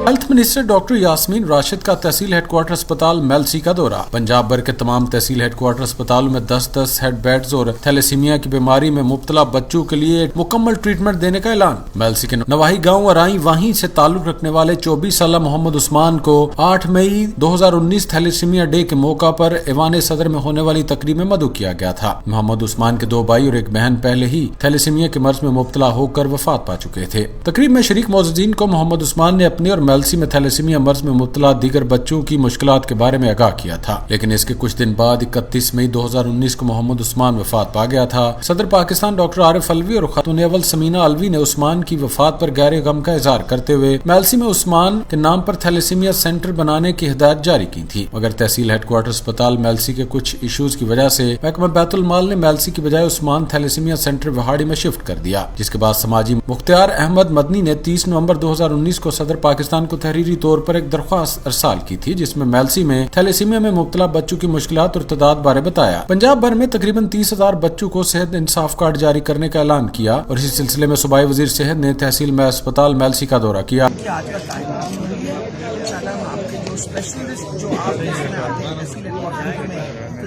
Health minister doctor Yasmin Rashid का tehsil headquarter अस्पताल मेलसी का दौरा। पंजाब भर के तमाम तहसील हेडक्वार्टर अस्पतालों में 10-10 हेड बेड्स और थैलेसीमिया की बीमारी में मुब्तला बच्चों के लिए मुकम्मल ट्रीटमेंट देने का ऐलान। मेलसी के नवाही गाँव अराई वहीं से ताल्लुक रखने वाले 24 साल मोहम्मद उस्मान को 8 मई 2019 थैलेसीमिया डे के मौका पर ऐवान सदर में होने वाली तकरीब में मदऊ किया गया था। मोहम्मद उस्मान के 2 भाई और एक बहन पहले ही थैलेसीमिया के मर्ज में मुब्तला होकर वफात पा चुके थे। तकरीब में शरीक मौजूदीन को मोहम्मद उस्मान ने अपने और मेलसी में थैलेसीमिया मर्ज में मुब्तला दीगर बच्चों की मुश्किलात के बारे में आगाह किया था, लेकिन इसके कुछ दिन बाद 31 मई 2019 को मोहम्मद उस्मान वफात पा गया था। सदर पाकिस्तान डॉक्टर आरिफ अलवी और खातून अव्वल समीना अलवी ने उस्मान की वफात पर गहरे गम का इजहार करते हुए मेलसी में उस्मान के नाम पर थैलेसीमिया सेंटर बनाने की हिदायत जारी की थी, मगर तहसील हेडक्वार्टर अस्पताल मेलसी के कुछ इशूज की वजह से महकमा बैतुल माल ने मेलसी की बजाय उस्मान थैलेसीमिया सेंटर वहाड़ी में शिफ्ट कर दिया, जिसके बाद समाजी मुख्तियार अहमद मदनी ने 30 नवंबर 2019 को सदर पाकिस्तान को तहरीरी तौर पर एक दरख्वास्त अरसाल की थी, जिसमें मेलसी में थैलेसीमिया में मुब्तला बच्चों की मुश्किलात और तादाद बारे बताया। पंजाब भर में तकरीबन 30,000 बच्चों को सेहत इंसाफ कार्ड जारी करने का ऐलान किया और इसी सिलसिले में सूबाई वजीर सेहत ने तहसील में अस्पताल मेलसी का दौरा किया।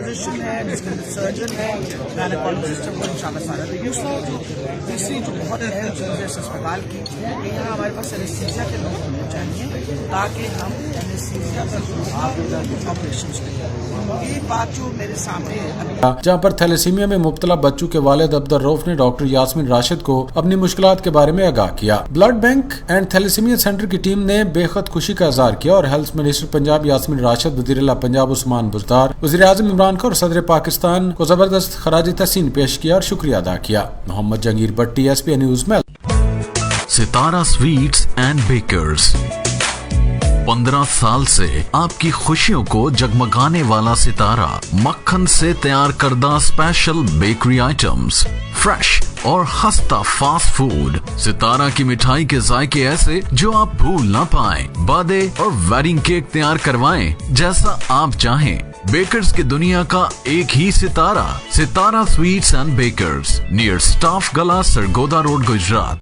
फिजिशियन है, सर्जन है, गायनेकोलॉजिस्ट है, वो इंशाल्लाह सारा तीसरी जो बहुत अहम चीज़ है इस अस्पताल की, यहाँ हमारे पास एनेस्थीसिया के लोग होने चाहिए ताकि हम एनेस्थीसिया पर ऑपरेशन करें। ये बात जो मेरे सामने है, जहाँ पर थैलेसीमिया में मुब्तला बच्चों के वालिद अब्दुल रऊफ ने डॉक्टर यास्मीन राशिद को अपनी मुश्किलात के बारे में आगाह किया। Blood bank and thalassaemia centre की टीम ने बेहद खुशी का इजहार किया और हेल्थ मिनिस्टर पंजाब यास्मीन राशिद, वज़ीर-ए-आला पंजाब उस्मान बुज़दार, वज़ीर-ए-आज़म इमरान खान और सदर पाकिस्तान को जबरदस्त खराजी तहसीन पेश किया और शुक्रिया अदा किया। मोहम्मद जंगीर भट्टी, SPA न्यूज़ में। सितारा स्वीट्स एंड बेकर्स 15 साल से आपकी खुशियों को जगमगाने वाला सितारा मक्खन से तैयार करदा स्पेशल बेकरी आइटम्स, फ्रेश और खस्ता फास्ट फूड। सितारा की मिठाई के जायके ऐसे जो आप भूल ना पाएं। बर्थडे और वेडिंग केक तैयार करवाएं जैसा आप चाहें। बेकर्स की दुनिया का एक ही सितारा, Sitara sweets and bakers, near staff Gala, Sargodha road, Gujarat.